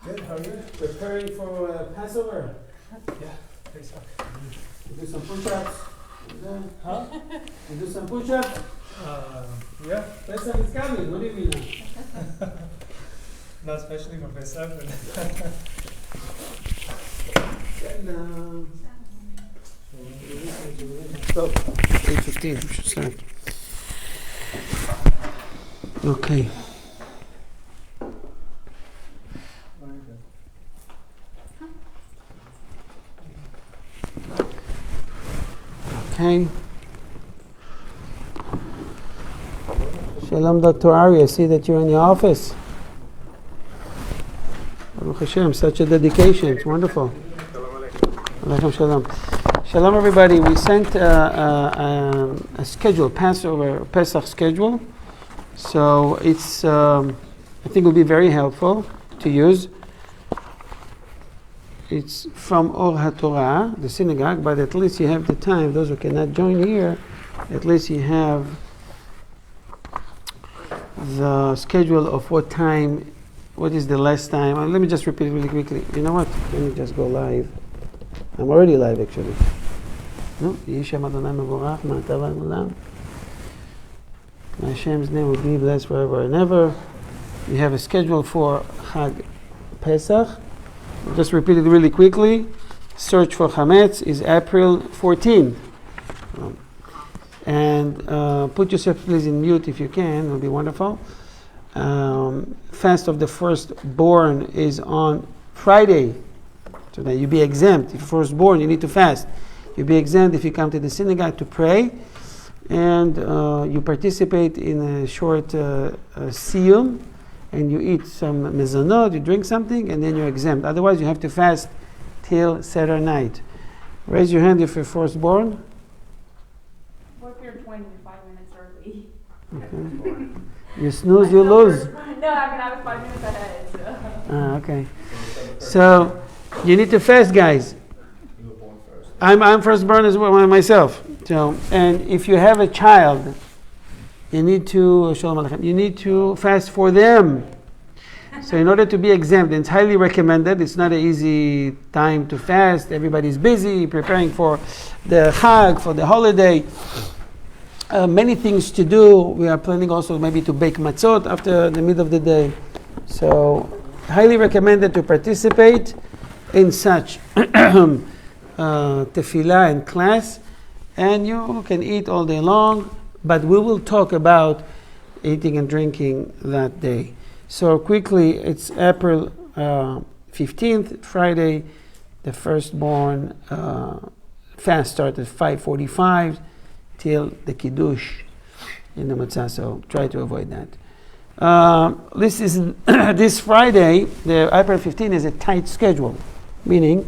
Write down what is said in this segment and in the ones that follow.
Good, how are you? Preparing for Passover. Yeah, Pesach. You do some push-ups. Huh? You do some push-ups. Yeah, Pesach is coming. What do you mean? not especially for Pesach. So, 8:15. We should start. Okay. Okay. Shalom, Dr. Ari. I see that you're in the office. Baruch Hashem, such a dedication. It's wonderful. Alaikum shalom. Shalom, everybody. We sent a schedule, Passover, Pesach schedule. So it's, I think, will be very helpful to use. It's from Or HaTorah, the synagogue, but at least you have the time. Those who cannot join here, at least you have the schedule of what time, what is the last time. Let me just repeat it really quickly. You know what? Let me just go live. I'm already live, actually. No? Yishem Adonai Mevorach, Ma'atav Olam. Hashem's name will be blessed forever and ever. We have a schedule for Chag Pesach. I'll just repeat it really quickly. Search for Chametz is April 14. And put yourself please in mute if you can. It will be wonderful. Fast of the firstborn is on Friday. So that you be exempt. If you're firstborn, you need to fast. You'll be exempt if you come to the synagogue to pray. And you participate in a short siyum. And you eat some mezonot, you drink something, and then you're exempt. Otherwise, you have to fast till Seder night. Raise your hand if you're firstborn. What if you're 25 minutes early? Okay. You snooze, you lose. No, I was 5 minutes ahead. So. Okay. So, you need to fast, guys. You were born first. I'm firstborn as well myself. So, and if you have a child, you need to fast for them. So in order to be exempt, it's highly recommended. It's not an easy time to fast. Everybody's busy preparing for the Chag, for the holiday. Many things to do. We are planning also maybe to bake matzot after the mid of the day. So highly recommended to participate in such tefillah and class. And you can eat all day long. But we will talk about eating and drinking that day. So quickly, it's April 15th, Friday. The firstborn fast starts at 5:45 till the Kiddush in the Matzah. So try to avoid that. This is this Friday, the April 15th is a tight schedule, meaning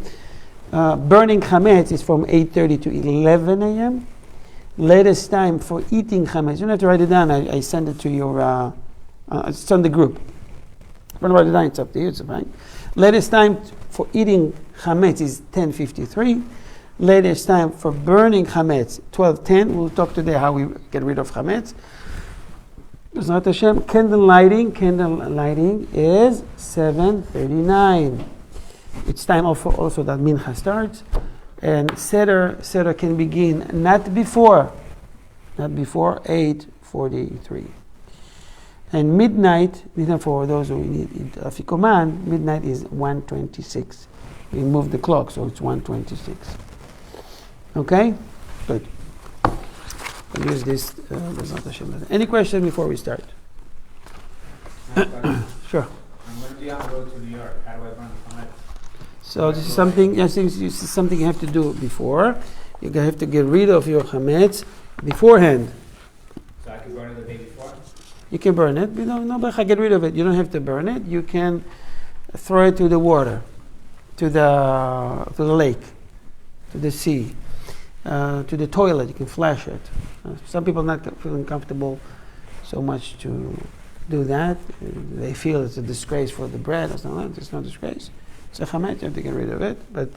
burning Chametz is from 8:30 to 11 a.m. Latest time for eating chametz. You don't have to write it down. I send it to your. It's on the group. If you want to write it down, it's up to you. It's fine. Latest time for eating chametz is 10:53. Latest time for burning chametz 12:10. We'll talk today how we get rid of chametz. B'ezrat Hashem, candle lighting is 7:39. It's time also that mincha starts. And Seder can begin not before 8:43. And midnight for those who need Afikoman, midnight is 1:26. We move the clock, so it's 1:26. Okay? Good. I'll use this. Any question before we start? Sure. I'm going to be on the road to New York. How do I burn the Chametz? So this is something. Yes, this is something you have to do before. You have to get rid of your chametz beforehand. So I can burn it the day before? You can burn it. You don't get rid of it. You don't have to burn it. You can throw it to the water, to the lake, to the sea, to the toilet. You can flash it. Some people not feeling comfortable so much to do that. They feel it's a disgrace for the bread or something like that. It's no disgrace. It's a chametz, you have to get rid of it, but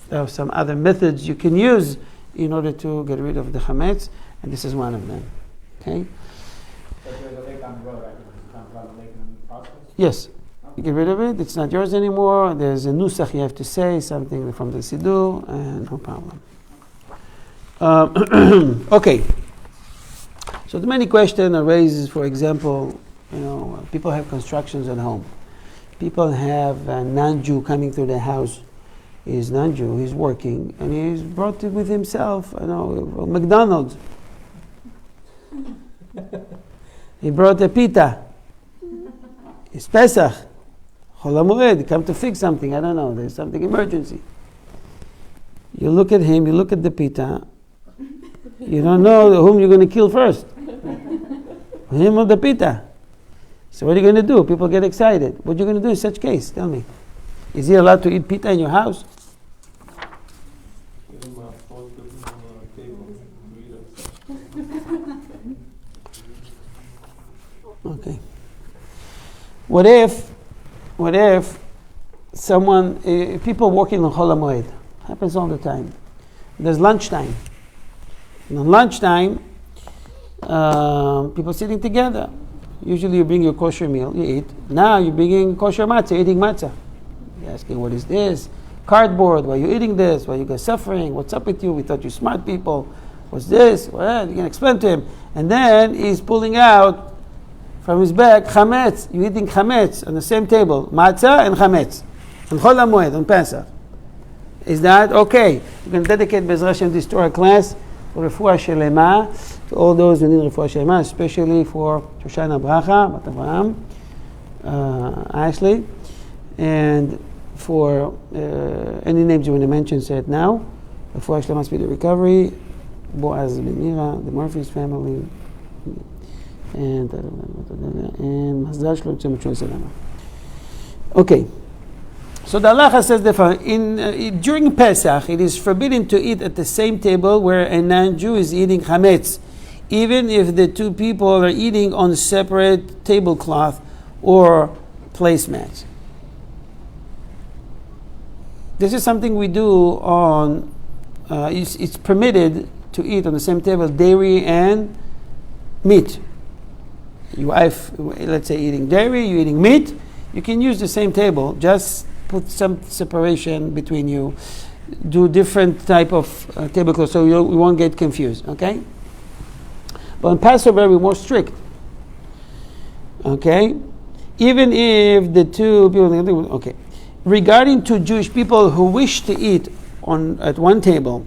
there are some other methods you can use in order to get rid of the chametz, and this is one of them. Okay? So if there's a lake on the road, I can just come from the lake and process? Yes. Okay. You get rid of it, it's not yours anymore. There's a nusach you have to say, something from the Siddur, and no problem. Okay. So the many question arises, for example, people have constructions at home. People have a non-Jew coming through their house. He's non-Jew, he's working, and he's brought it with himself, McDonald's. He brought a pita. It's Pesach. Chol HaMoed, come to fix something, I don't know, there's something emergency. You look at him, you look at the pita, you don't know whom you're going to kill first. Him or the pita. So what are you going to do? People get excited. What are you going to do in such case? Tell me. Is he allowed to eat pita in your house? Okay. What if someone, people working on Chol HaMoed, happens all the time. There's lunchtime. And on lunchtime, people sitting together. Usually you bring your kosher meal, you eat. Now you're bringing kosher matzah, eating matzah. You're asking, what is this? Cardboard, why are you eating this? Why are you guys suffering? What's up with you? We thought you're smart people. What's this? Well, you can explain to him. And then he's pulling out from his bag chametz. You're eating chametz on the same table. Matzah and chametz. And Chol HaMoed, on Pesach. Is that okay? You can dedicate Be'ezras Hashem this Torah class for refuah shelema, to all those who need refuah shelema, especially for Shoshana Bracha, Bat Avraham, Ashley, and for any names you want to mention, say it now. Refuah shelema, speedy recovery, Boaz Ben Mira, the Murphy's family, and Mazdal Shlom Tzem Shon Selama. Okay. So the halacha says that during Pesach, it is forbidden to eat at the same table where a non-Jew is eating chametz, even if the two people are eating on separate tablecloth or placemats. This is something we do on, it's permitted to eat on the same table dairy and meat. Your wife, let's say, eating dairy, you're eating meat, you can use the same table, just put some separation between you, do different type of tablecloth so you won't get confused, okay? But in Passover, we're more strict, okay? Even if the two people, okay. Regarding two Jewish people who wish to eat at one table,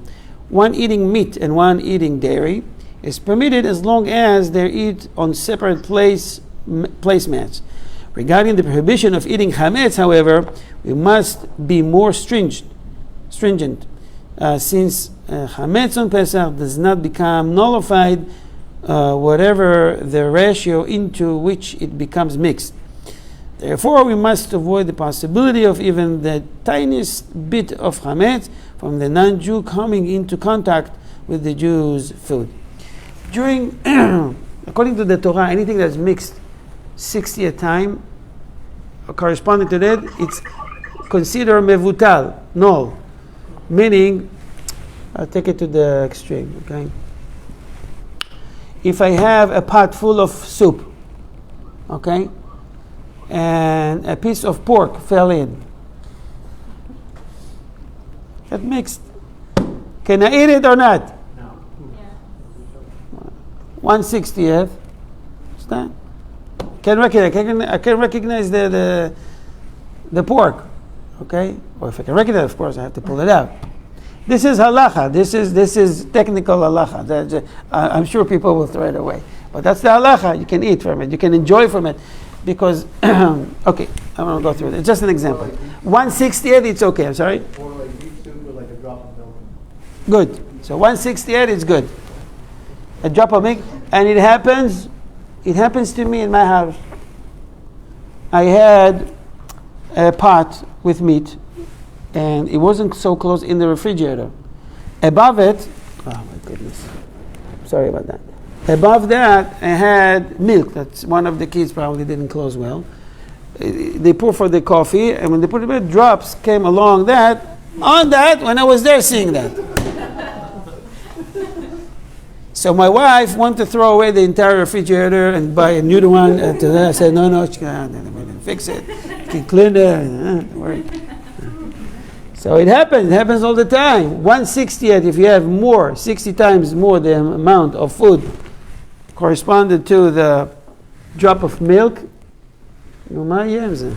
one eating meat and one eating dairy, is permitted as long as they eat on separate placemats. Regarding the prohibition of eating chametz, however, we must be more stringent, since chametz on Pesach does not become nullified whatever the ratio into which it becomes mixed. Therefore, we must avoid the possibility of even the tiniest bit of chametz from the non-Jew coming into contact with the Jew's food. According to the Torah, anything that's mixed 60 a time, corresponding to that, it's considered mevutal, null. Meaning, I'll take it to the extreme, okay? If I have a pot full of soup, okay, and a piece of pork fell in, it mixed. Can I eat it or not? No. Yeah. 1/60th. Understand? I can recognize the pork, okay? Or if I can recognize, of course, I have to pull it out. This is halacha. This is technical halacha. I'm sure people will throw it away, but that's the halacha. You can eat from it. You can enjoy from it, because okay, I'm gonna go through it. It's just an example. 1/60th, it's okay. I'm sorry. Or like deep soup with like a drop of milk. Good. So 1/60th is good. A drop of milk, and it happens to me in my house. I had a pot with meat, and it wasn't so close in the refrigerator. Above it, oh my goodness, sorry about that. Above that, I had milk. That's one of the kids probably didn't close well. They pour for the coffee, and when they put it in, drops came along that, on that, when I was there seeing that. So my wife wanted to throw away the entire refrigerator and buy a new one. I said, no, she can fix it. She can clean it. Don't worry. So it happens all the time. 1/60th, if you have more, 60 times more the amount of food corresponded to the drop of milk. מה יהיה עם זה?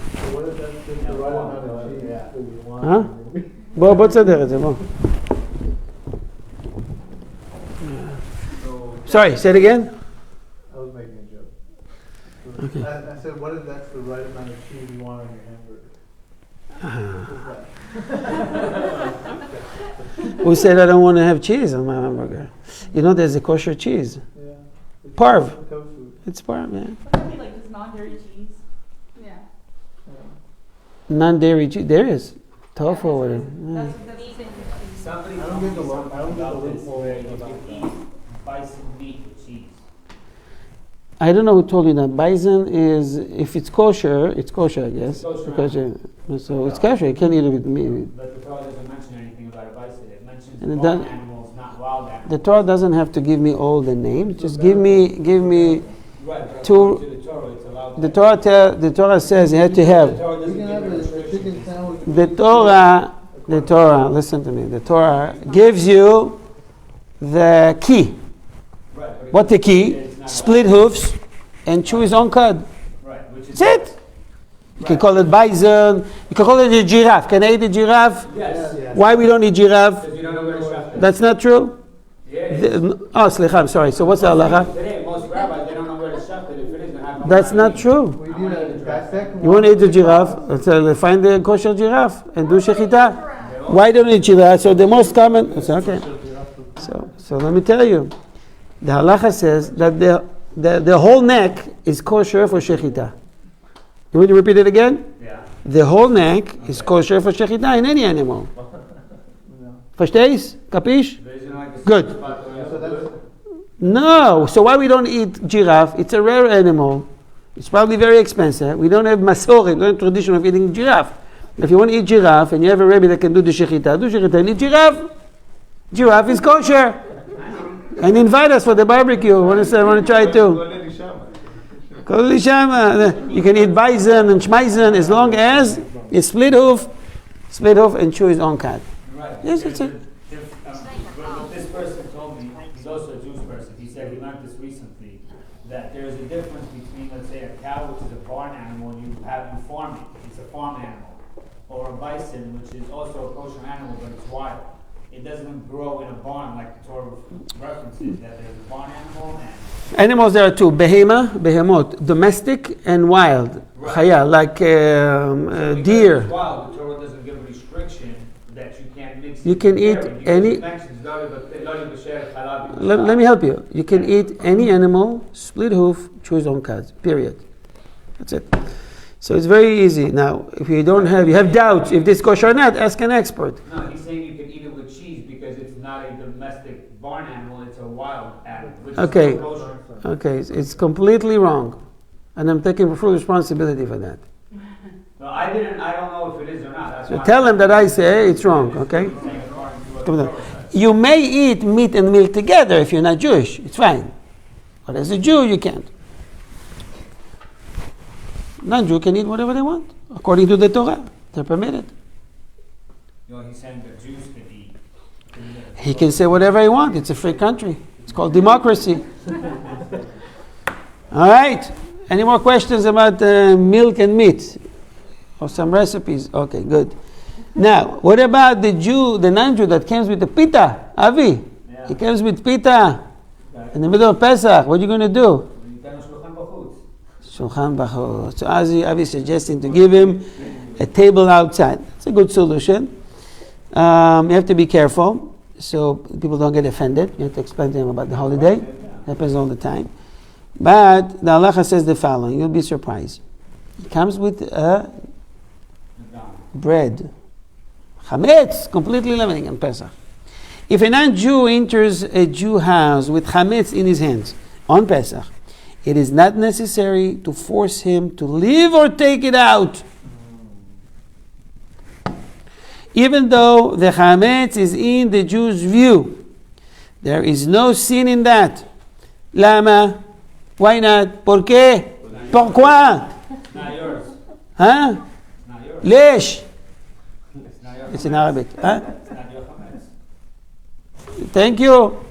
בוא תסדר את זה, בוא. Sorry, say it again? I was making a joke. Okay. I said, what if that's the right amount of cheese you want on your hamburger? Who said I don't want to have cheese on my hamburger? You know there's a kosher cheese. Yeah. Parv. Tofu. It's parv, yeah. But I feel like this non-dairy cheese. Yeah. Non-dairy cheese. There is. Tofu or whatever. Yeah. That's the same. Somebody I don't told me get the lo- I don't something get the about this, loophole where you about can that. eat bison meat with cheese. I don't know who told you that. Bison is, if it's kosher, I guess. Kosher. Kosher. So it's kosher. You can't eat it with meat. But the Torah doesn't mention anything about a bison. It mentions And it farm does- animals, not wild animals. The Torah doesn't have to give me all the names. Just give me. Right, but to- according to the Torah, it's allowed. The Torah says you have to The have. Torah You doesn't can give have you a restrictions. chicken sandwich. The Torah, listen to me. The Torah gives you the key. Right, but What the key? it's not Split hoofs and chew his own cud. Right, which is. That's it. You can call it bison. You can call it a giraffe. Can I eat a giraffe? Yes. Why we don't eat giraffe? Because you don't know where to shop it. That's not true? Yeah, it is. Slicha, I'm sorry. So what's the halacha? Today, most rabbis, they don't know where to shop it. If it is, then have no That's money. not true. We do that. Dissect You want to eat a giraffe? Let's find the kosher giraffe and do shechita. Why don't you eat giraffe? So the most common. I said, okay. So let me tell you. The halacha says that the whole neck is kosher for shechita. You want to repeat it again? Yeah. The whole neck is kosher for shechita in any animal. Verstehst? Capish? There isn't like a Good. spot where you So have to do that's, it. No. So why we don't eat giraffe? It's a rare animal. It's probably very expensive. We don't have masoret, we don't have tradition of eating giraffe. If you want to eat giraffe and you have a rabbi that can do shechita and eat giraffe. Giraffe is kosher. And invite us for the barbecue. I want to try it too. Kol lishama. You can eat bison and shmaizen as long as it's split hoof and chew his own cat. Right. Yes, that's it. What this person told me, he's also a Jewish person, he said he learned this recently, that there's a difference between, let's say, a cow, which is a barn animal, and you farm it, it's a farm animal, or a bison, which is also a kosher animal, but it's wild. It doesn't grow in a barn like the Torah references, that there's a barn animal and... Animals there are two: behemoth, domestic and wild. Right. Chaya, like So because deer. it's wild, the Torah doesn't give a restriction that you can't mix You it can with eat dairy, because any- it mentions lari b'sher, halal Let me help you. You can eat any animal, split hoof, chew his own cud. Period. That's it. So it's very easy. Now, if you have doubts if this kosher or not, ask an expert. No, he's saying you can eat it with cheese because it's not a domestic barn animal, it's a wild animal, which Okay. is still kosher. Okay, it's completely wrong, and I'm taking full responsibility for that. No, I don't know if it is or not. That's So why tell him that I say it's wrong. Okay. I'm saying according to what Come the on. Torah says. You may eat meat and milk together if you're not Jewish. It's fine. But as a Jew, you can't. Non-Jew can eat whatever they want. According to the Torah, they're permitted. No, he's saying that Jews can eat. He can say whatever he wants. It's a free country. It's called democracy. All right. Any more questions about milk and meat? Or some recipes? Okay, good. Now, what about the non-Jew that comes with the pita? Avi, Yeah. he comes with pita in the middle of Pesach. What are you going to do? Shulchan bachutz. So Avi is suggesting to give him a table outside. It's a good solution. You have to be careful so people don't get offended. You have to explain to them about the holiday. It happens all the time. But the halacha says the following. You'll be surprised. It comes with bread. Chametz, completely limiting on Pesach. If a non-Jew enters a Jew house with chametz in his hands on Pesach, it is not necessary to force him to leave or take it out. Even though the chametz is in the Jew's view, There is no sin in that. Lama? Why not? ¿Por qué? Pourquoi? It's not yours. Huh? It's not yours. ليش? It's not yours. It's in Arabic. Huh? It's not your chametz. Thank you.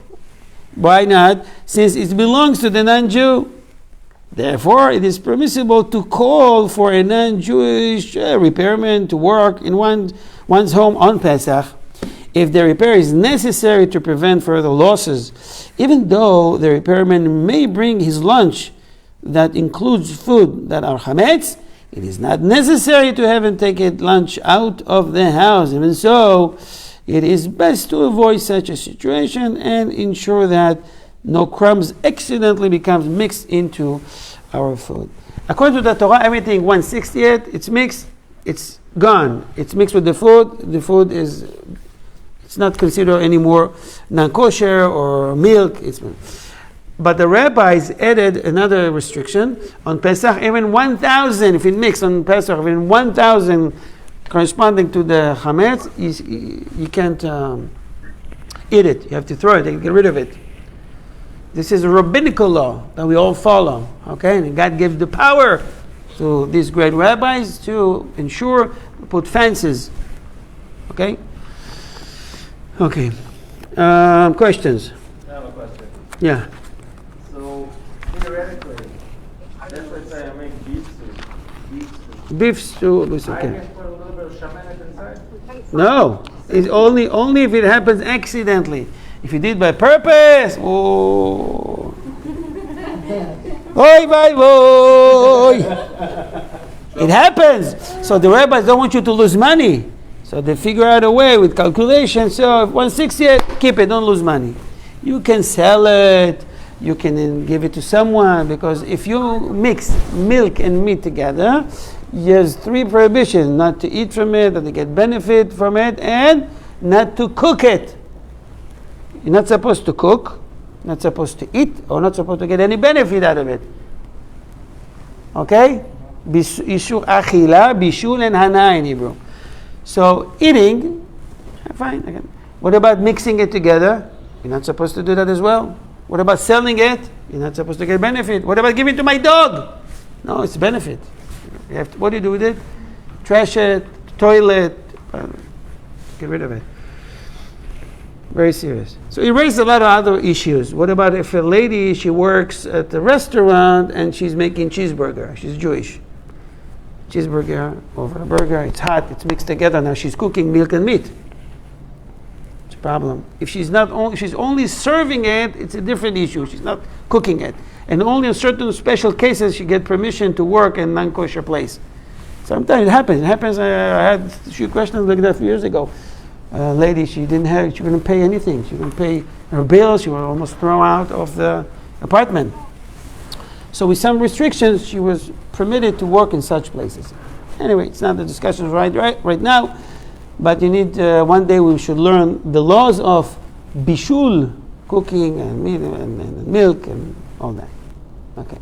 Why not? Since it belongs to the non-Jew. Therefore, it is permissible to call for a non-Jewish repairman to work in one's home on Pesach if the repair is necessary to prevent further losses. Even though the repairman may bring his lunch that includes food that are chametz, it is not necessary to have him take lunch out of the house. Even so, it is best to avoid such a situation and ensure that no crumbs accidentally becomes mixed into our food. According to the Torah, everything 1/60th, it's mixed, it's gone. It's mixed with the food. The food is, it's not considered anymore non-kosher or milk. But the rabbis added another restriction on Pesach. Even 1,000, if it mixed on Pesach, even 1,000 corresponding to the chametz, you can't eat it. You have to throw it and get rid of it. This is a rabbinical law that we all follow. Okay, and God gives the power to these great rabbis to ensure, put fences. Okay. Okay. Questions? I have a question. Yeah. So, theoretically, let's say I make beef soup. Beef stew is I okay. can put a little bit of shaman inside? No, it's only if it happens accidentally. If you did by purpose, oh, oi, bye, boy. It happens. So the rabbis don't want you to lose money. So they figure out a way with calculation. So if 1/60th, keep it, don't lose money. You can sell it. You can give it to someone, because if you mix milk and meat together, there's 3 prohibitions: not to eat from it, not to get benefit from it, and not to cook it. You're not supposed to cook, not supposed to eat, or not supposed to get any benefit out of it. Okay? Ishur achila, bishul, and hana in Hebrew. So eating, fine. Again. What about mixing it together? You're not supposed to do that as well. What about selling it? You're not supposed to get benefit. What about giving it to my dog? No, it's benefit. You have to, what do you do with it? Trash it, toilet, get rid of it. Very serious. So it raises a lot of other issues. What about if a lady, she works at the restaurant and she's making cheeseburger? She's Jewish. Cheeseburger over a burger, it's hot, it's mixed together. Now she's cooking milk and meat. It's a problem. If she's only serving it, it's a different issue. She's not cooking it. And only in certain special cases she get permission to work in a non-kosher place. Sometimes it happens. I had a few questions like that a few years ago. A lady, she couldn't pay anything. She couldn't pay her bills. She was almost thrown out of the apartment. So with some restrictions, she was permitted to work in such places. Anyway, it's not the discussion right now, but you need, one day we should learn the laws of bishul, cooking and meat and milk and all that. Okay.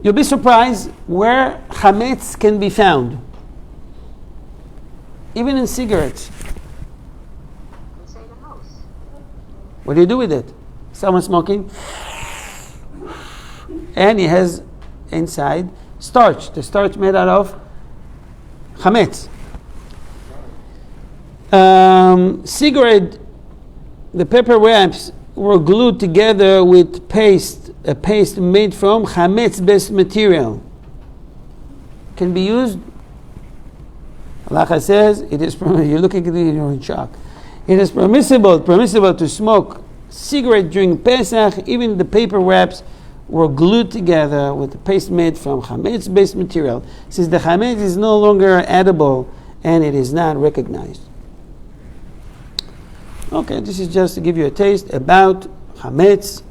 You'll be surprised where chametz can be found. Even in cigarettes. What do you do with it? Someone smoking, and he has inside starch. The starch made out of chametz. Cigarette, the paper wraps were glued together with a paste made from chametz-based material. Can be used. Allah says it is permissible. You're looking at it, you're in shock. It is permissible to smoke cigarette during Pesach. Even the paper wraps were glued together with a paste made from chametz-based material, since the chametz is no longer edible and it is not recognized. Okay, this is just to give you a taste about chametz,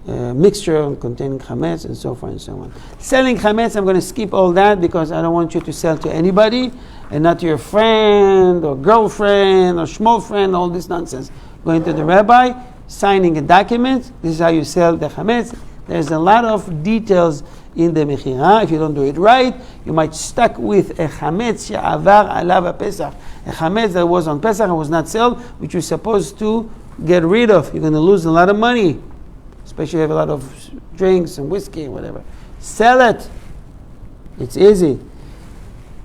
mixture containing chametz, and so forth and so on. Selling chametz, I'm going to skip all that because I don't want you to sell to anybody, and not to your friend or girlfriend or schmo friend, all this nonsense. Going to the rabbi, signing a document, this is how you sell the chametz. There's a lot of details in the mechira. If you don't do it right, you might stuck with a chametz she'avar alav Pesach. A chametz that was on Pesach and was not sold, which you're supposed to get rid of. You're going to lose a lot of money, especially if you have a lot of drinks and whiskey and whatever. Sell it. It's easy.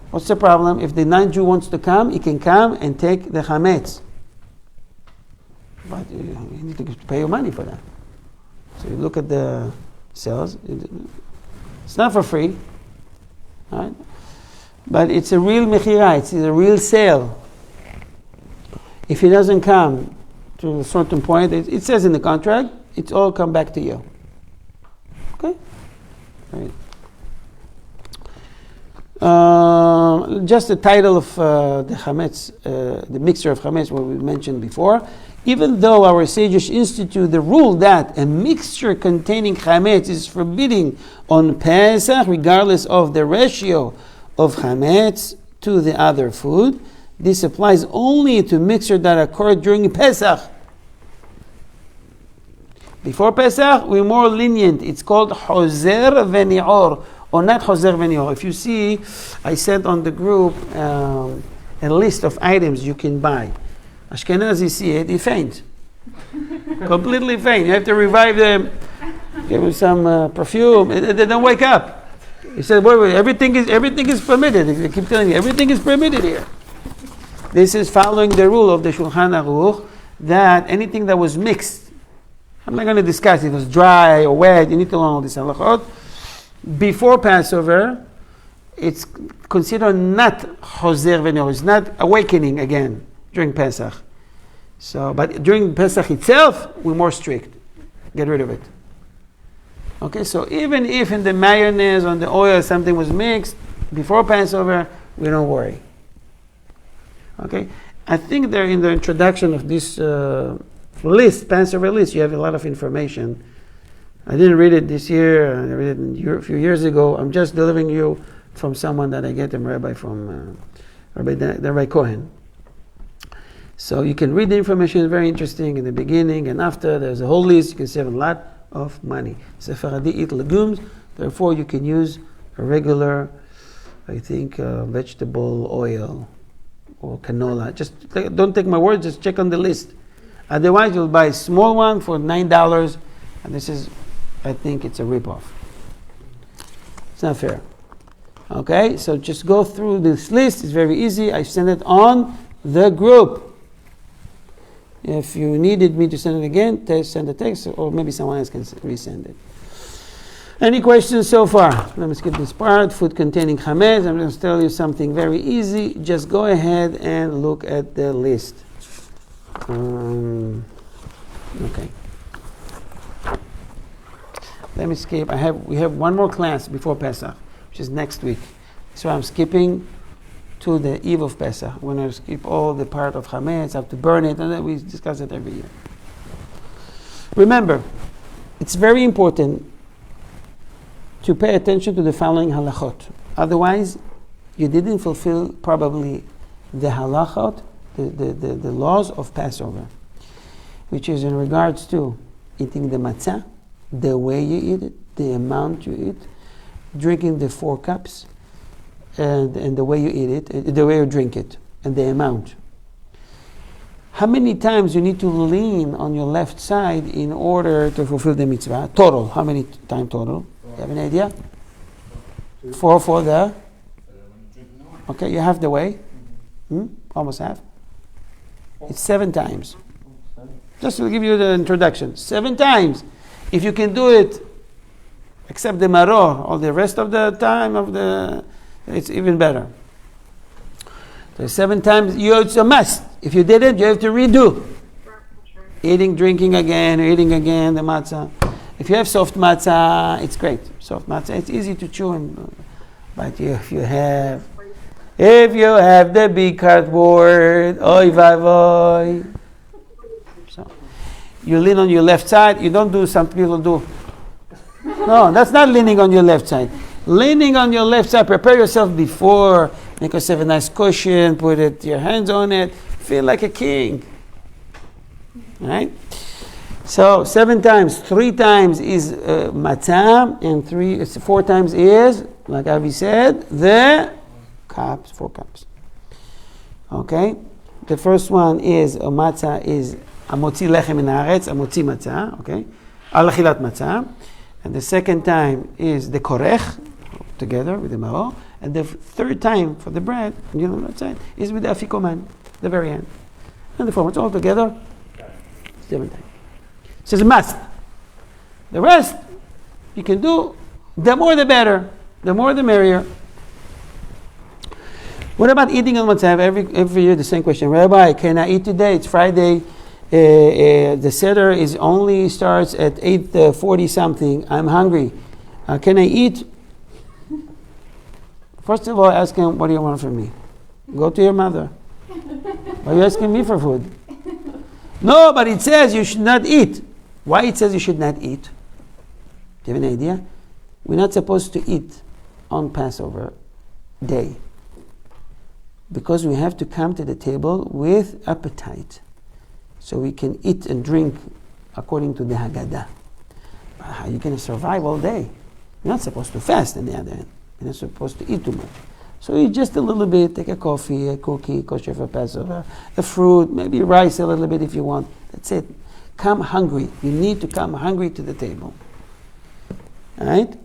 What's the problem? If the non-Jew wants to come, he can come and take the chametz. But you need to pay your money for that. So you look at the sales. It's not for free. Right? But it's a real mechira. It's a real sale. If he doesn't come to a certain point, it says in the contract, it's all come back to you. Okay? Right. Just the title of the chametz, the mixture of chametz, what we mentioned before. Even though our sages institute the rule that a mixture containing chametz is forbidding on Pesach, regardless of the ratio of chametz to the other food, this applies only to mixture that occurred during Pesach. Before Pesach, we're more lenient. It's called Hozer Venior, or not Hozer Venior. If you see, I sent on the group a list of items you can buy. Ashkenazi see it, he faint. Completely faint. You have to revive them, give them some perfume. They don't wake up. He said, wait, everything is permitted. If you keep telling me, everything is permitted here. This is following the rule of the Shulchan Aruch that anything that was mixed, I'm not going to discuss if it was dry or wet, you need to learn all these halachot. Before Passover, it's considered not Hozer Venior, it's not awakening again during Pesach. So, but during Pesach itself, we're more strict. Get rid of it. Okay, so even if in the mayonnaise or the oil something was mixed before Passover, we don't worry. Okay, I think there in the introduction of this list, Passover list, you have a lot of information. I didn't read it this year. I read it a few years ago. I'm just delivering you from someone that I get from Rabbi Cohen. So you can read the information. It's very interesting in the beginning and after. There's a whole list. You can save a lot of money. Sephardi eat legumes. Therefore, you can use a regular, I think, vegetable oil or canola. Just don't take my word. Just check on the list. Otherwise, you'll buy a small one for $9, and this is, I think, it's a ripoff. It's not fair. Okay, so just go through this list. It's very easy. I send it on the group. If you needed me to send it again, send a text, or maybe someone else can resend it. Any questions so far? Let me skip this part. Food containing chametz. I'm going to tell you something very easy. Just go ahead and look at the list. Okay. Let me skip. We have one more class before Pesach, which is next week. So I'm skipping to the eve of Pesach. We're going to skip all the part of chametz, have to burn it, and then we discuss it every year. Remember, it's very important to pay attention to the following halachot. Otherwise, you didn't fulfill probably the halachot, the laws of Passover, which is in regards to eating the matzah, the way you eat it, the amount you eat, drinking the 4 cups, and the way you eat it, the way you drink it, and the amount. How many times you need to lean on your left side in order to fulfill the mitzvah? Total. How many times total? You have an idea? 4 for the? Okay, you have the way. Almost half. It's 7 times. Just to give you the introduction. 7 times. If you can do it, except the maror, all the rest of the time it's even better. So 7 times, it's a must. If you did it, you have to redo. Eating, drinking again, the matzah. If you have soft matzah, it's great. Soft matzah, it's easy to chew. But if you have the big cardboard, oy vavoy. So you lean on your left side. You don't do some people do. No, that's not leaning on your left side. Leaning on your left side, prepare yourself before, make yourself a nice cushion, put your hands on it, feel like a king. All right? So 7 times, 3 times is matzah, and 4 times is, like Avi said, the cups, 4 cups. Okay? The first one is matzah is amotzi lechem min haaretz, amotzi matzah, okay? Al achilat matzah. And the second time is the korech, together with the maro. And the third time for the bread, you know what I'm is with the afikoman, the very end. And the four, it's all together, 7 times. So it's a must. The rest, you can do, the more the better, the more the merrier. What about eating on matzah? Every year the same question. Rabbi, can I eat today? It's Friday. The Seder only starts at 8:40 something. I'm hungry. Can I eat? First of all, ask him, what do you want from me? Go to your mother. Why are you asking me for food? No, but it says you should not eat. Why it says you should not eat? Do you have an idea? We're not supposed to eat on Passover day, because we have to come to the table with appetite, so we can eat and drink according to the Haggadah. But how are you going to survive all day? You're not supposed to fast on the other hand. You're not supposed to eat too much. So eat just a little bit, take a coffee, a cookie, kosher for Passover, a fruit, maybe rice a little bit if you want. That's it. Come hungry. You need to come hungry to the table. Alright?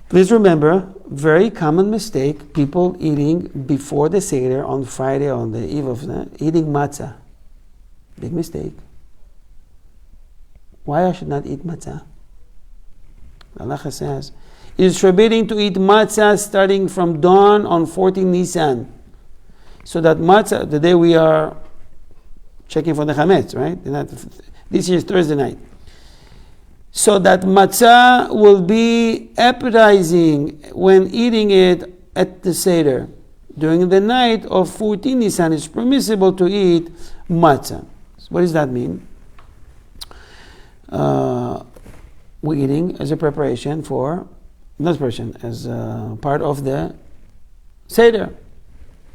Please remember, very common mistake, people eating before the Seder on Friday, on the eve of the, eating matzah. Big mistake. Why I should not eat matzah? Allah says, it is forbidden to eat matzah starting from dawn on 14 Nisan. So that matzah, the day we are checking for the chametz, right? This year is Thursday night. So that matzah will be appetizing when eating it at the Seder. During the night of 14 Nisan, it's permissible to eat matzah. So what does that mean? We're eating as a preparation for, not preparation, as part of the Seder.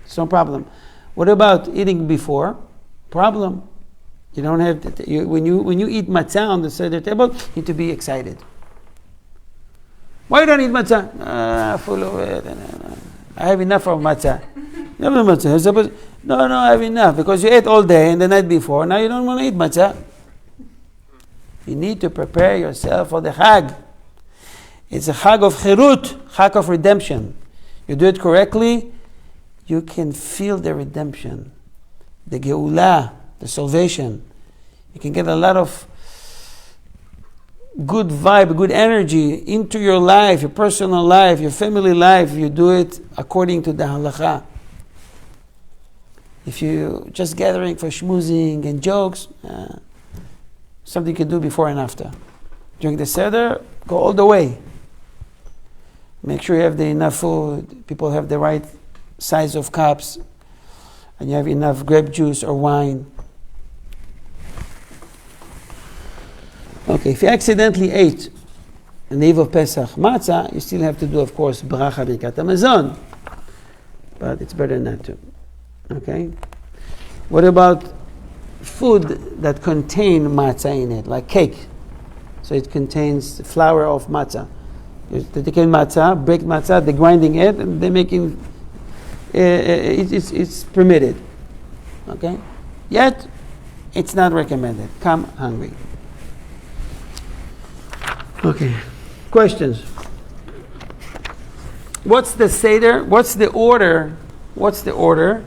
It's no problem. What about eating before? Problem. You don't have to, when you eat matzah on the Seder table, you need to be excited. Why don't I eat matzah? Full of it. I have enough of matzah. You have no matzah. No, I have enough, because you ate all day and the night before. Now you don't want to eat matzah. You need to prepare yourself for the Chag. It's a Chag of Chirut, Chag of redemption. You do it correctly, you can feel the redemption, the Geulah, the salvation. You can get a lot of good vibe, good energy into your life, your personal life, your family life. You do it according to the halakha. If you just gathering for schmoozing and jokes, something you can do before and after. During the Seder, go all the way. Make sure you have enough food, people have the right size of cups, and you have enough grape juice or wine. Okay, if you accidentally ate on the eve of Pesach matzah, you still have to do, of course, bracha birkat hamazon. But it's better not to. Okay? What about food that contain matzah in it, like cake? So it contains flour of matzah. They take matzah, baked matzah, they're grinding it, and they're making, it's permitted. Okay? Yet, it's not recommended. Come hungry. Okay. Questions? What's the Seder? What's the order? What's the order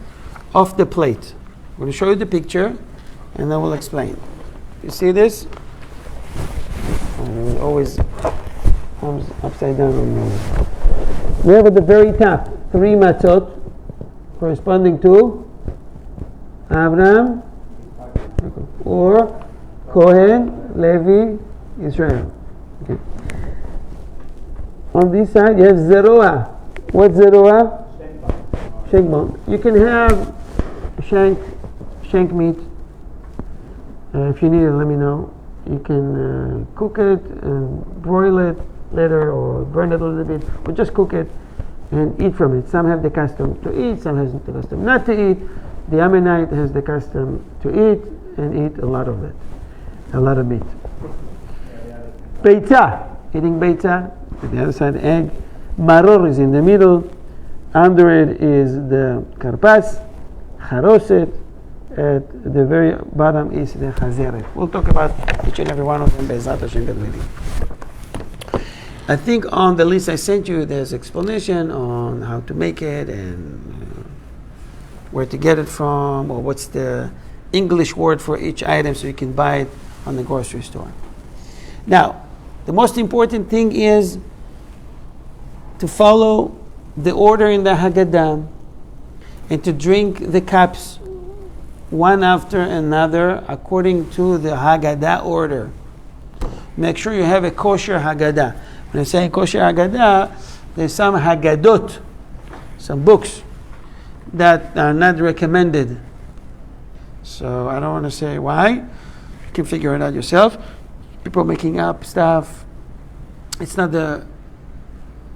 of the plate? I'm going to show you the picture, and then we'll explain. You see this? It always comes upside down on me. We have at the very top 3 matzot corresponding to Abraham or Kohen, Levi, Israel. Okay. On this side you have zeroah. What's zeroah? Shank bone. You can have shank meat. If you need it, let me know. You can cook it and broil it later, or burn it a little bit, or just cook it and eat from it. Some have the custom to eat, some has the custom not to eat. The Ammonite has the custom to eat and eat a lot of it. A lot of meat. Beitza, eating beitza. To the other side, egg. Maror is in the middle. Under it is the karpas. Haroset. At the very bottom is the chazeret. We'll talk about each and every one of them. Be'ezrat Hashem B'Levi. I think on the list I sent you, there's explanation on how to make it and where to get it from, or what's the English word for each item so you can buy it on the grocery store. Now, the most important thing is to follow the order in the Haggadah and to drink the cups one after another according to the Haggadah order. Make sure you have a kosher Haggadah. When I say kosher Haggadah, there's some Haggadot, some books that are not recommended. So I don't want to say why. You can figure it out yourself. People making up stuff. It's not the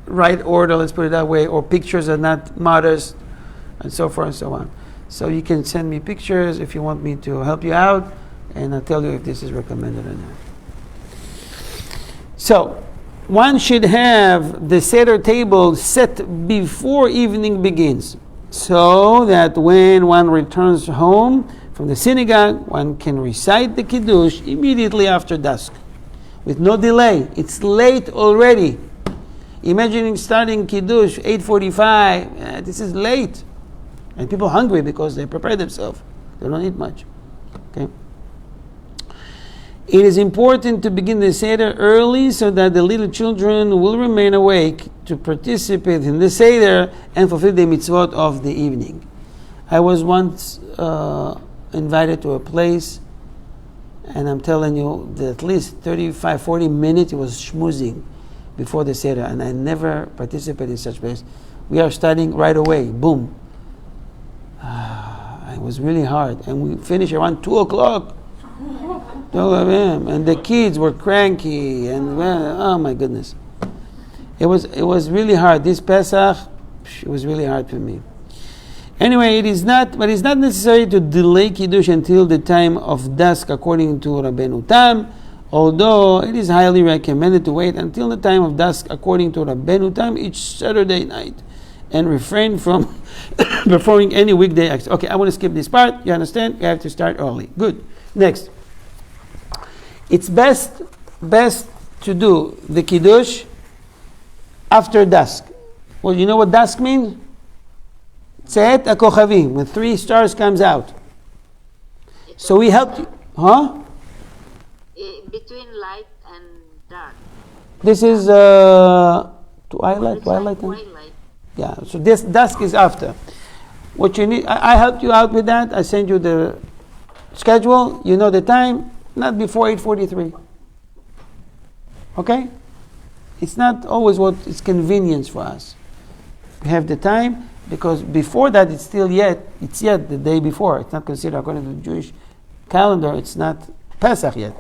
right order, let's put it that way, or pictures are not modest, and so forth and so on. So you can send me pictures if you want me to help you out, and I'll tell you if this is recommended or not. So, one should have the Seder table set before evening begins, so that when one returns home from the synagogue, one can recite the Kiddush immediately after dusk, with no delay. It's late already. Imagining starting Kiddush 8:45, this is late. And people are hungry because they prepare themselves. They don't eat much. Okay. It is important to begin the Seder early so that the little children will remain awake to participate in the Seder and fulfill the mitzvot of the evening. I was once invited to a place, and I'm telling you that at least 35-40 minutes it was schmoozing before the Seder, and I never participated in such place. We are starting right away, boom. It was really hard, and we finished around 2 o'clock. And the kids were cranky, and oh my goodness, it was really hard. This Pesach, it was really hard for me. Anyway, it's not necessary to delay Kiddush until the time of dusk, according to Rabbeinu Tam. Although it is highly recommended to wait until the time of dusk, according to Rabbeinu Tam, each Saturday night, and refrain from performing any weekday acts. Okay, I want to skip this part. You understand? You have to start early. Good. Next. It's best to do the Kiddush after dusk. Well, you know what dusk means? Tzeet HaKochavim, when 3 stars comes out. So we helped you. Huh? Between light and dark. This is twilight. Yeah, so this dusk is after. What you need, I helped you out with that. I sent you the schedule. You know the time. Not before 8:43. Okay? It's not always what is convenience for us. We have the time because before that it's yet the day before. It's not considered according to the Jewish calendar. It's not Pesach yet.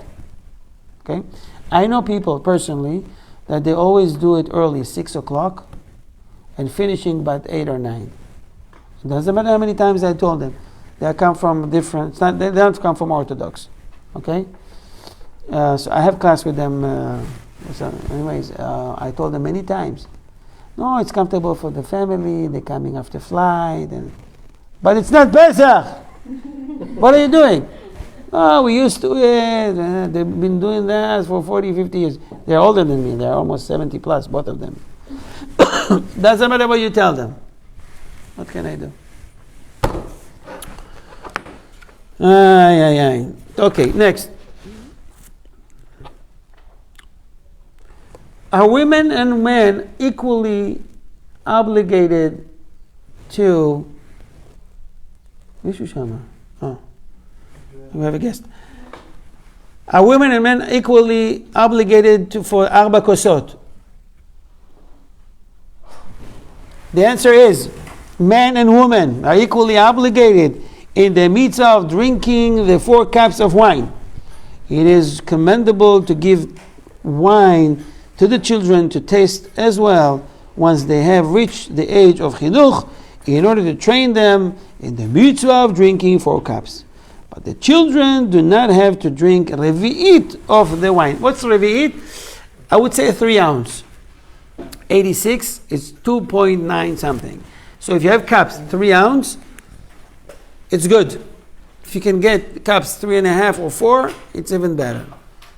Okay? I know people personally that they always do it early, 6 o'clock, and finishing by 8 or 9. It doesn't matter how many times I told them. They come from different. They don't come from Orthodox. Okay, so I have class with them. I told them many times, no, it's comfortable for the family. They're coming after flight, but it's not Pesach. What are you doing? Oh, we used to it. They've been doing that for 40, 50 years. They're older than me. They're almost 70 plus, both of them. Doesn't matter what you tell them. What can I do? Okay, next. Are women and men equally obligated to... Oh, we have a guest. Are women and men equally obligated for Arba Kosot? The answer is, men and women are equally obligated in the mitzvah of drinking the 4 cups of wine. It is commendable to give wine to the children to taste as well once they have reached the age of chinuch, in order to train them in the mitzvah of drinking 4 cups. But But the children do not have to drink revi'it of the wine. What's revi'it? I would say 3 ounce. 86 is 2.9 something. So if you have cups 3 ounce, it's good. If you can get cups 3.5 or 4, it's even better.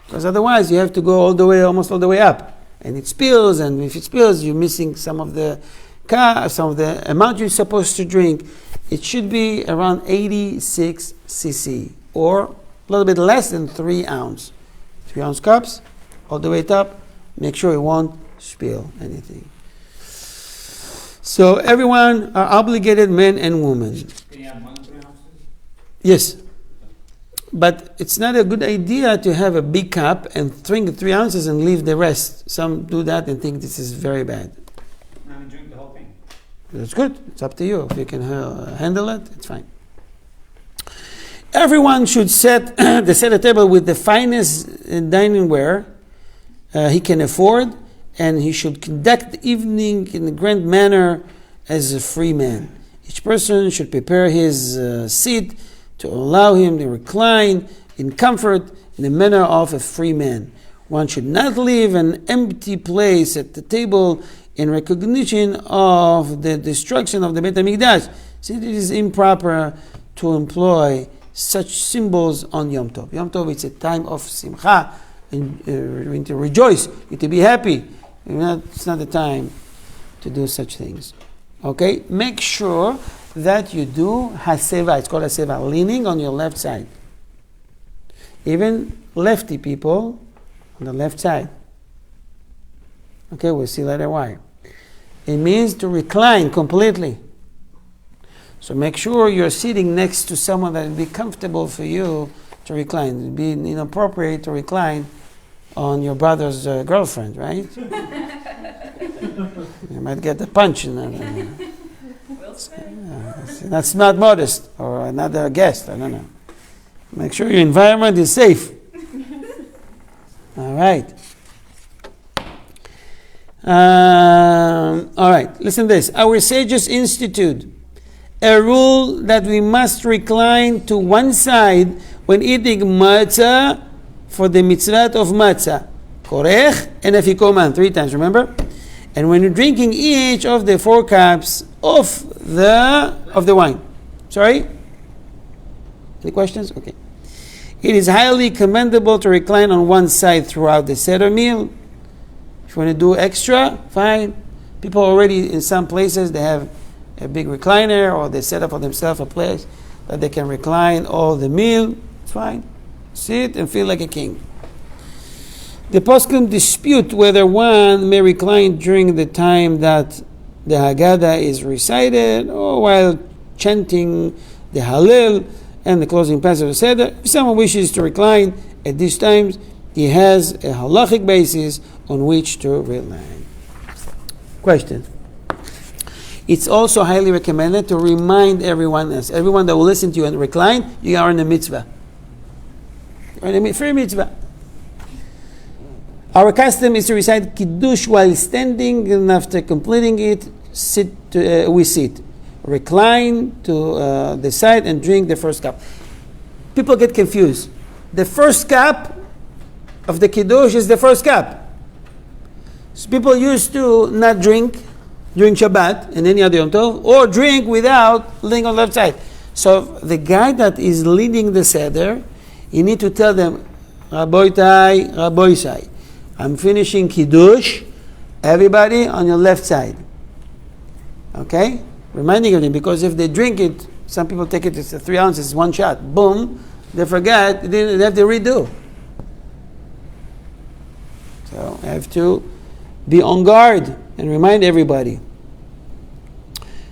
Because otherwise you have to go almost all the way up. And it spills, and if it spills, you're missing some of the amount you're supposed to drink. It should be around 86 cc, or a little bit less than 3 ounce. 3 ounce cups, all the way up. Make sure it won't spill anything. So everyone are obligated, men and women. Can you have more than 3 ounces? Yes. But it's not a good idea to have a big cup and drink 3 ounces and leave the rest. Some do that and think this is very bad. I mean, drink the whole thing. That's good. It's up to you. If you can handle it, it's fine. Everyone should set the Seder table with the finest dining ware he can afford, and he should conduct the evening in a grand manner as a free man. Each person should prepare his seat to allow him to recline in comfort in the manner of a free man. One should not leave an empty place at the table in recognition of the destruction of the Beit HaMikdash, since it is improper to employ such symbols on Yom Tov. Yom Tov is a time of simcha, and to rejoice, to be happy. It's not the time to do such things. Okay? Make sure that you do Haceba. It's called Haceba, leaning on your left side. Even lefty people on the left side. Okay, we'll see later why. It means to recline completely. So make sure you're sitting next to someone that will be comfortable for you to recline. It would be inappropriate to recline on your brother's girlfriend, right? You might get a punch in that. That's not modest, or another guest, I don't know. Make sure your environment is safe. All right. All right, listen to this. Our sages institute a rule that we must recline to one side when eating matzah for the mitzvah of matzah. Korech and afikoman, 3 times, remember? And when you're drinking each of the 4 cups of the wine. Sorry? Any questions? Okay. It is highly commendable to recline on one side throughout the Seder meal. If you want to do extra, fine. People already, in some places, they have a big recliner, or they set up for themselves a place that they can recline all the meal. It's fine. Sit and feel like a king. The poskim dispute whether one may recline during the time that the Haggadah is recited, or while chanting the Hallel and the closing passage of Seder. If someone wishes to recline at these times, he has a halachic basis on which to recline. Question. It's also highly recommended to remind everyone that will listen to you and recline, you are in a mitzvah. You're in a free mitzvah. Our custom is to recite Kiddush while standing, and after completing it, we sit. Recline to the side and drink the first cup. People get confused. The first cup of the Kiddush is the first cup. So people used to not drink during Shabbat and any other Yom Tov, or drink without laying on the left side. So the guy that is leading the Seder, you need to tell them, Rabbi, I'm finishing Kiddush, everybody on your left side. Okay? Reminding them, because if they drink it, some people take it, it's 3 ounces, 1 shot, boom, they forget, they have to redo. So I have to be on guard and remind everybody.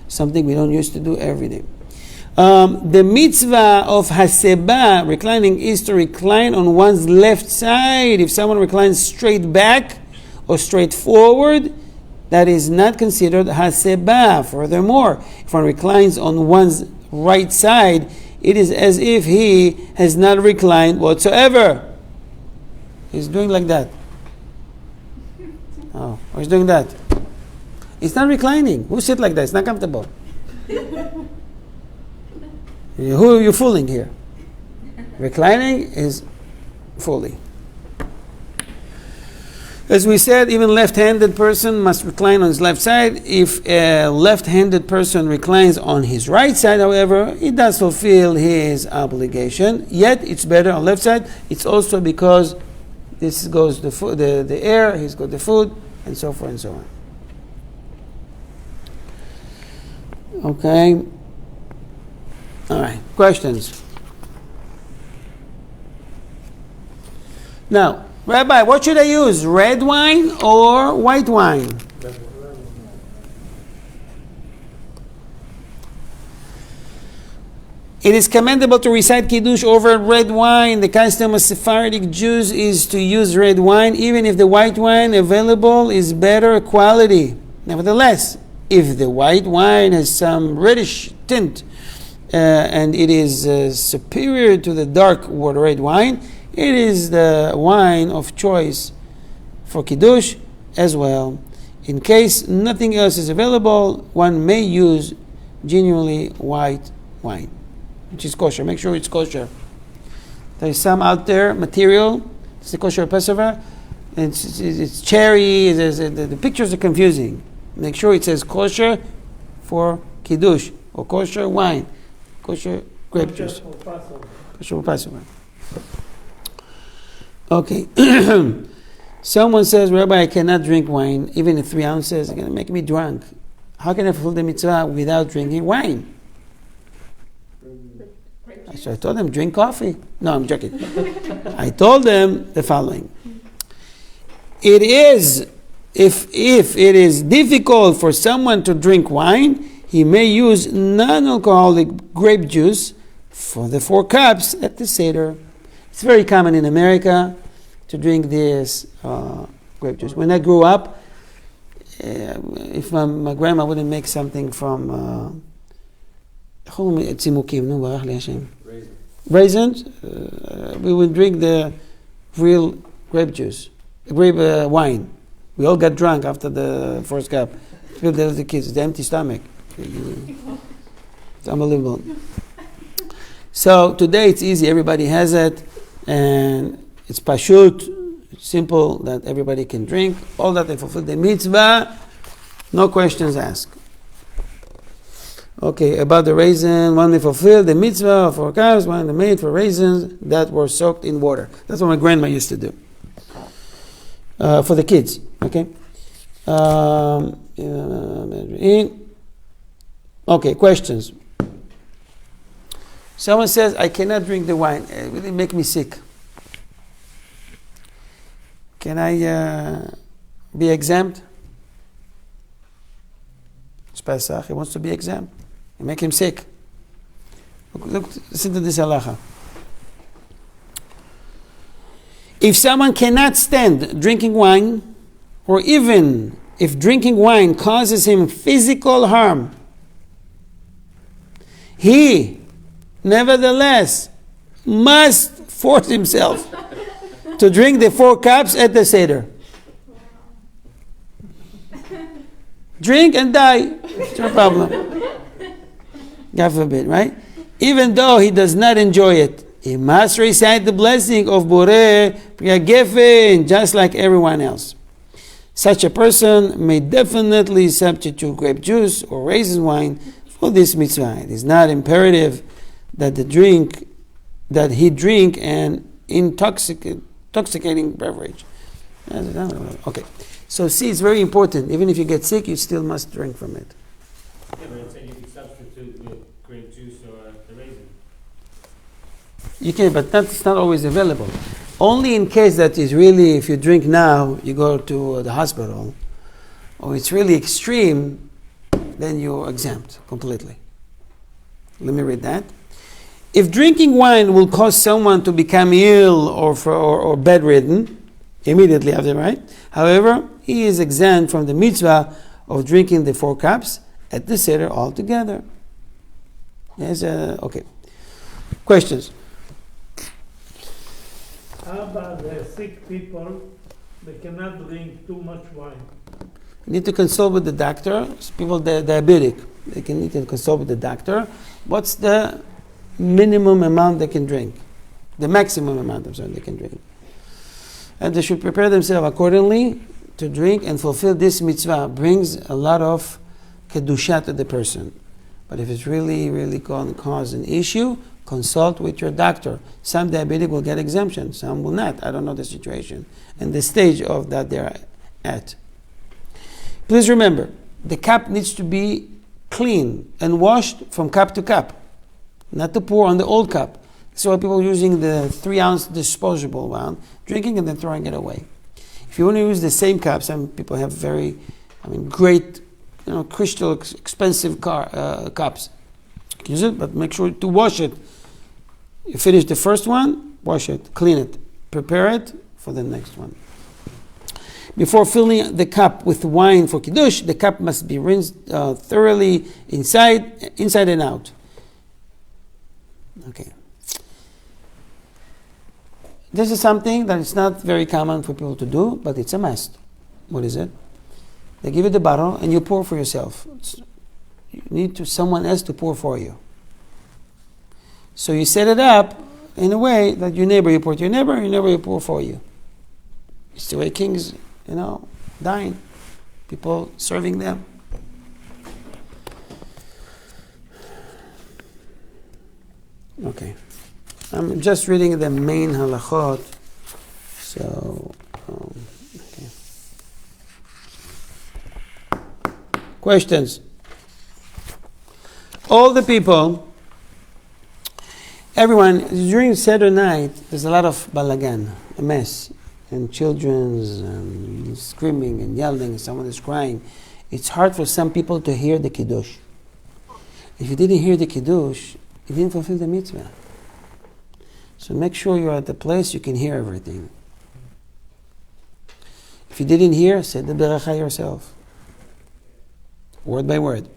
Something we don't used to do every day. The mitzvah of Haceba, reclining, is to recline on one's left side. If someone reclines straight back or straight forward, that is not considered Haceba. Furthermore, if one reclines on one's right side, it is as if he has not reclined whatsoever. He's doing like that. Oh, he's doing that. It's not reclining. Who sit like that? It's not comfortable. Who are you fooling here? Reclining is fully. As we said, even left-handed person must recline on his left side. If a left-handed person reclines on his right side, however, he does fulfill his obligation. Yet it's better on left side. It's also because this goes the air, he's got the food, and so forth and so on. Okay. All right. Questions? Now, Rabbi, what should I use? Red wine or white wine? It is commendable to recite Kiddush over red wine. The custom of Sephardic Jews is to use red wine, even if the white wine available is better quality. Nevertheless, if the white wine has some reddish tint and it is superior to the dark red wine, it is the wine of choice for Kiddush as well. In case nothing else is available, one may use genuinely white wine, which is kosher. Make sure it's kosher. There is some out there, material, it's the kosher Passover, it's cherry, the pictures are confusing. Make sure it says kosher for Kiddush, or kosher wine, kosher grape juice. Kosher for Passover. Okay. Someone says, Rabbi, I cannot drink wine, even if 3 ounces, it's going to make me drunk. How can I fulfill the mitzvah without drinking wine? So I told them, drink coffee. No, I'm joking. I told them the following. It is, if it is difficult for someone to drink wine, he may use non-alcoholic grape juice for the 4 cups at the Seder. It's very common in America to drink this grape juice. When I grew up, if my grandma wouldn't make something from raisins, we would drink the real grape juice, grape wine. We all got drunk after the first cup. The kids, the empty stomach. It's unbelievable. So today it's easy, everybody has it, and it's pashut, it's simple, that everybody can drink. All that they fulfill the mitzvah, no questions asked. Okay, about the raisin, one they fulfill the mitzvah for cows, one they made for raisins that were soaked in water. That's what my grandma used to do. For the kids, okay? Okay, questions. Someone says, I cannot drink the wine. It will make me sick. Can I be exempt? It's Pesach. He wants to be exempt. You make him sick. Look, listen to this halacha. If someone cannot stand drinking wine, or even if drinking wine causes him physical harm, he nevertheless must force himself to drink the 4 cups at the Seder. Drink and die. It's no problem. God forbid, right? Even though he does not enjoy it, he must recite the blessing of Boreh Gefen, just like everyone else. Such a person may definitely substitute grape juice or raisin wine for this mitzvah. It is not imperative that he drink an intoxicating beverage. Okay, so see, it's very important. Even if you get sick, you still must drink from it. Yeah, but it said you can substitute with grape juice or the raisin. You can, but that's not always available. Only in case that is really, if you drink now, you go to the hospital, or it's really extreme, then you're exempt completely. Let me read that. If drinking wine will cause someone to become ill or bedridden immediately after, right? However, he is exempt from the mitzvah of drinking the 4 cups at the Seder altogether. Yes, okay. Questions? How about the sick people? They cannot drink too much wine. You need to consult with the doctor. People that are diabetic, they need to consult with the doctor. What's the minimum amount they can drink? the maximum amount of time they can drink. And they should prepare themselves accordingly to drink and fulfill this mitzvah. Brings a lot of kedusha to the person. But if it's really, really going to cause an issue, consult with your doctor. Some diabetic will get exemption, some will not. I don't know the situation and the stage of that they're at. Please remember, the cup needs to be clean and washed from cup to cup, not to pour on the old cup. So people are using the 3-ounce disposable one, drinking and then throwing it away. If you want to use the same cup, some people have great, crystal expensive cups. Use it, but make sure to wash it. You finish the first one, wash it, clean it, prepare it for the next one. Before filling the cup with wine for kiddush, the cup must be rinsed thoroughly inside and out. Okay. This is something that is not very common for people to do, but it's a must. What is it? They give you the bottle and you pour for yourself. You need someone else to pour for you. So you set it up in a way that you pour to your neighbor you pour for you. It's the way kings, dine. People serving them. Okay. I'm just reading the main halachot. So, okay. Questions? All the people, everyone, during Seder night, there's a lot of balagan, a mess, and children's and screaming and yelling, and someone is crying. It's hard for some people to hear the kiddush. If you didn't hear the kiddush, you didn't fulfill the mitzvah. So make sure you're at the place you can hear everything. If you didn't hear, say the beracha yourself. Word by word.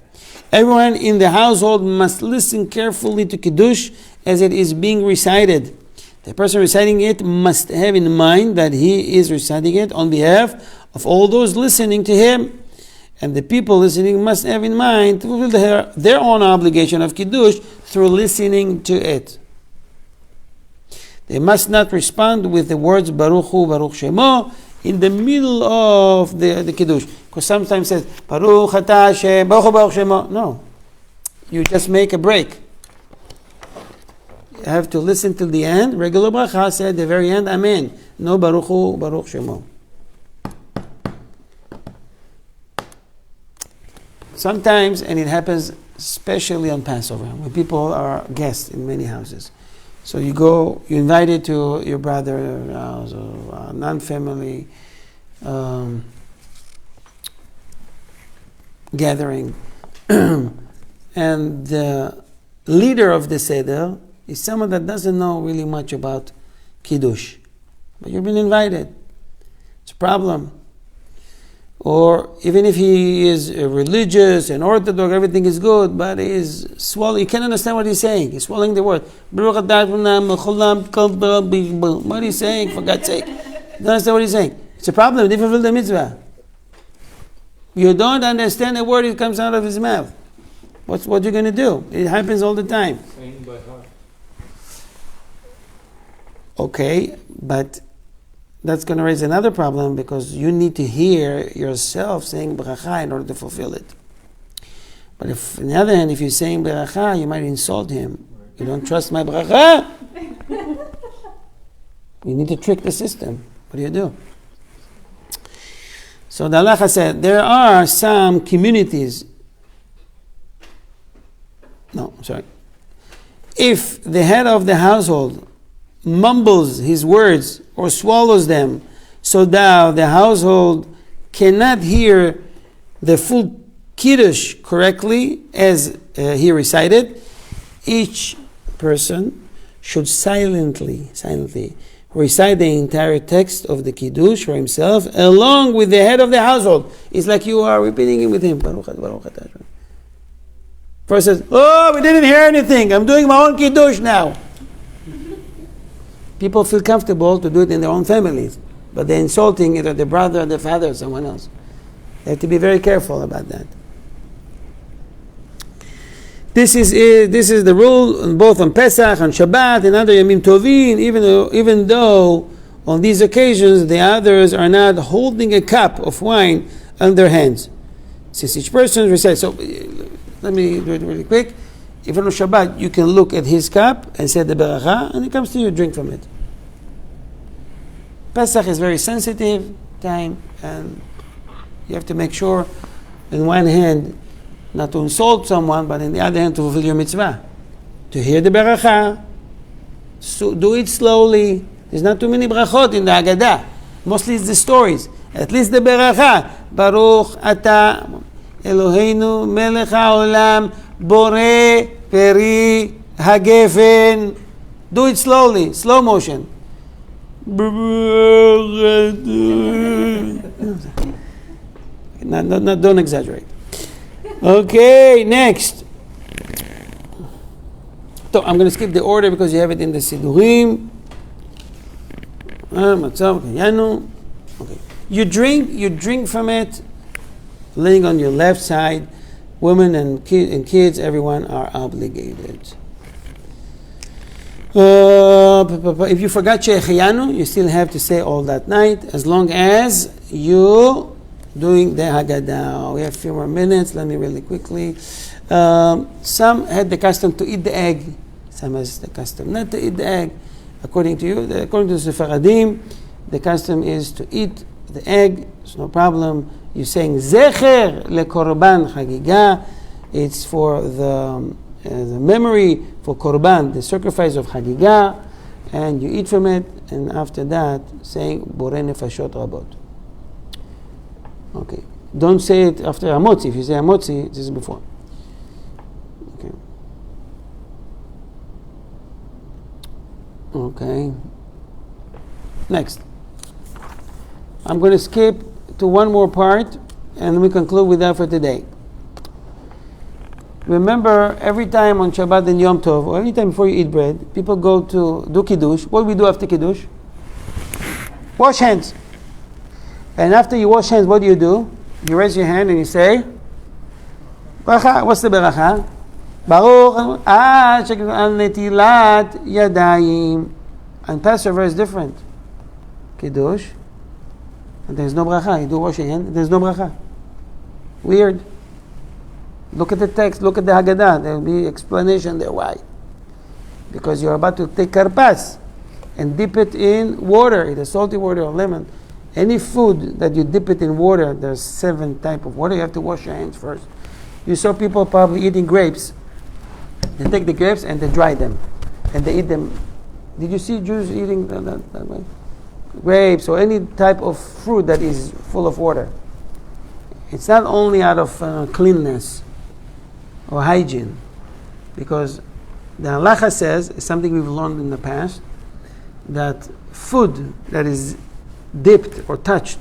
Everyone in the household must listen carefully to Kiddush as it is being recited. The person reciting it must have in mind that he is reciting it on behalf of all those listening to him. And the people listening must have in mind to fulfill their own obligation of Kiddush through listening to it. They must not respond with the words Baruch Hu, Baruch Shemo in the middle of the Kiddush. Because sometimes it says Baruch Atah Hashem, Baruch Hu, Baruch Shemo. No. You just make a break. You have to listen till the end. Regular bracha said at the very end, Amen. No Baruch Hu, Baruch Shemo. Sometimes, and it happens especially on Passover, when people are guests in many houses. So you invited to your brother's house or a non-family gathering. And the leader of the Seder is someone that doesn't know really much about Kiddush. But you've been invited. It's a problem. Or even if he is religious and orthodox, everything is good, but he's swallowing. You can't understand what he's saying. He's swallowing the word. What are you saying, for God's sake? You don't understand what he's saying. It's a problem. He didn't fulfill the mitzvah. You don't understand a word that comes out of his mouth. What you're going to do? It happens all the time. Saying by heart. Okay, but that's going to raise another problem because you need to hear yourself saying bracha in order to fulfill it. But if, on the other hand, if you're saying bracha, you might insult him. You don't trust my bracha? You need to trick the system. What do? So the halacha said, there are some communities. If the head of the household mumbles his words or swallows them, so that the household cannot hear the full Kiddush correctly as he recited, each person should silently recite the entire text of the Kiddush for himself, along with the head of the household. It's like you are repeating it with him. First says, we didn't hear anything. I'm doing my own Kiddush now. People feel comfortable to do it in their own families, but they're insulting either the brother or the father or someone else. They have to be very careful about that. This is it. This is the rule both on Pesach, on Shabbat, and other Yamim Tovim. Even though on these occasions the others are not holding a cup of wine on their hands, since each person recites. So let me do it really quick. Even on Shabbat, you can look at his cup and say the beracha, and it comes to you, drink from it. Pesach is very sensitive time, and you have to make sure, in one hand, not to insult someone, but in the other hand, to fulfill your mitzvah. To hear the beracha, so do it slowly. There's not too many brachot in the Haggadah. Mostly it's the stories. At least the beracha. Baruch ata Eloheinu melech haolam borei peri hagefen. Do it slowly, slow motion. Don't exaggerate. Okay, next. So I'm going to skip the order because you have it in the Sidurim. Okay. You drink from it, laying on your left side. Women and kids, everyone are obligated. If you forgot Shehecheyanu, you still have to say all that night, as long as you doing the Haggadah. We have a few more minutes. Let me really quickly. Some had the custom to eat the egg. Some has the custom not to eat the egg. According to the Sephardim, the custom is to eat the egg. It's no problem. You're saying Zecher leKorban Chagiga. It's for the memory for Korban, the sacrifice of Chagiga, and you eat from it. And after that, saying Borei Nefashot Rabot. Okay. Don't say it after Hamotzi. If you say Hamotzi, this is before. Okay. Okay. Next. I'm going to skip to one more part, and we conclude with that for today. Remember, every time on Shabbat and Yom Tov, or any time before you eat bread, people go to do Kiddush. What do we do after Kiddush? Wash hands. And after you wash hands, what do? You raise your hand and you say, Beracha. What's the Beracha? Baruch al netilat yadayim. And Passover is different. Kiddush. And there's no Beracha. You do wash your hand, there's no Beracha. Weird. Look at the text, look at the Haggadah. There will be explanation there why. Because you're about to take karpas and dip it in water, either salty water or lemon. Any food that you dip it in water, there's 7 types of water. You have to wash your hands first. You saw people probably eating grapes. They take the grapes and they dry them. And they eat them. Did you see Jews eating that way? Grapes or any type of fruit that is full of water. It's not only out of cleanness or hygiene, because the halacha says, something we've learned in the past, that food that is dipped or touched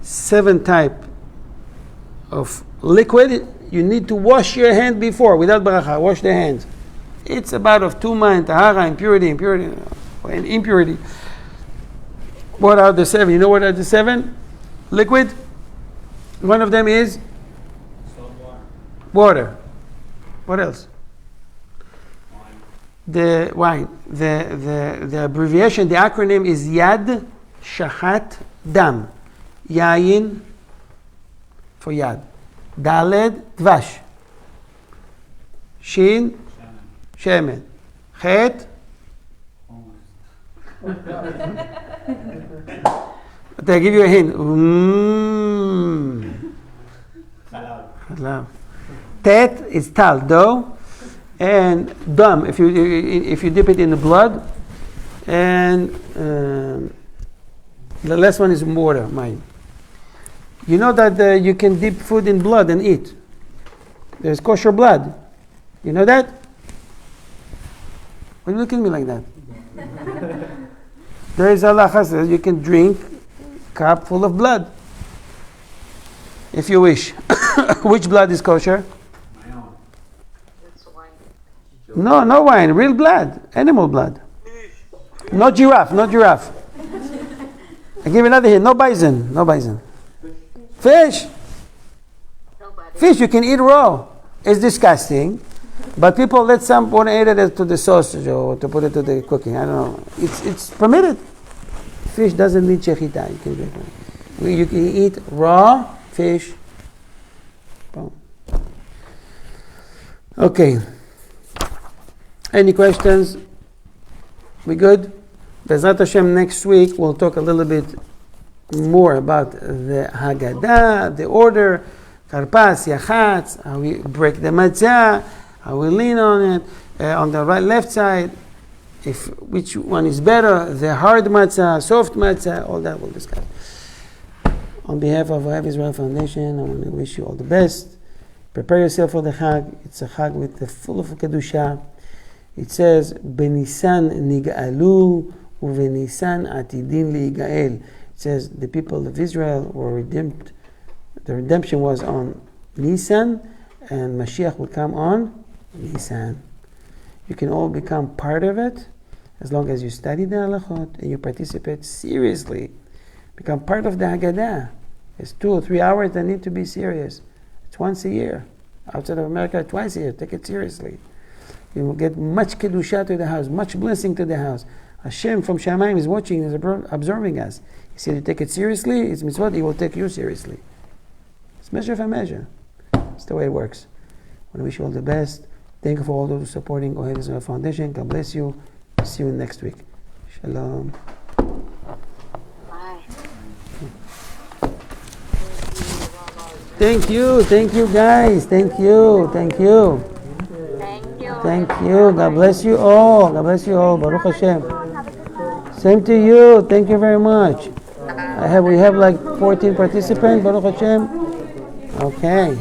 7 type of liquid, you need to wash your hand before, without beracha. Wash the hands. It's about of tuma and tahara, impurity, and impurity. What are the 7? You know what are the 7? Liquid. One of them is water. What else? The wine. The abbreviation, the acronym is Yad Shachat Dam. Yayin for Yad. Daled Dvash. Shin Shemen. Chet. I'll give you a hint. Halal. Tet is tal, dough, and dam if you dip it in the blood, and the last one is water. Mine. You know that you can dip food in blood and eat. There's kosher blood. You know that? Why are you looking at me like that? There is halacha says you can drink cup full of blood if you wish. Which blood is kosher? My own. That's wine. No wine, real blood, animal blood. Not giraffe. I give another hint. No bison. Fish. Nobody. Fish you can eat raw. It's disgusting. But people let some want to add it to the sausage or to put it to the cooking. I don't know. It's permitted. Fish doesn't need shechita. You can do it. You can eat raw fish. Boom. Okay. Any questions? We good? Bezrat Hashem, next week we'll talk a little bit more about the Haggadah, the order, karpas, yachatz, how we break the matzah, how we lean on it, on the right, left side, which one is better, the hard matzah, soft matzah, all that we'll discuss. On behalf of Ohave Israel Foundation, I want to wish you all the best. Prepare yourself for the Chag. It's a Chag with the full of Kedusha. It says, Benisan nig'alu uvenisan atidin li'gael. It says the people of Israel were redeemed. The redemption was on Nisan, and Mashiach will come on Nisan. You can all become part of it as long as you study the halachot and you participate seriously. Become part of the Haggadah. It's 2 or 3 hours that need to be serious. It's once a year. Outside of America, twice a year. Take it seriously. You will get much kedusha to the house, much blessing to the house. Hashem from Shamayim is watching, is observing us. He said, you take it seriously, it's mitzvah, he will take you seriously. It's measure for measure. It's the way it works. I want to wish you all the best. Thank you for all those supporting Ohave Israel Foundation. God bless you. See you next week. Shalom. Bye. Thank you guys. Thank you. Thank you. Thank you. God bless you all. God bless you all. Baruch Hashem. Same to you. Thank you very much. We have like 14 participants. Baruch Hashem. Okay.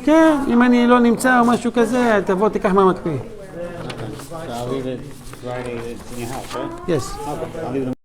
כן, אם אני לא נמצא או משהו כזה, תבוא תיקח מהמקפיא. So I'll leave it Friday in your house, right? Yes. Okay. I'll leave it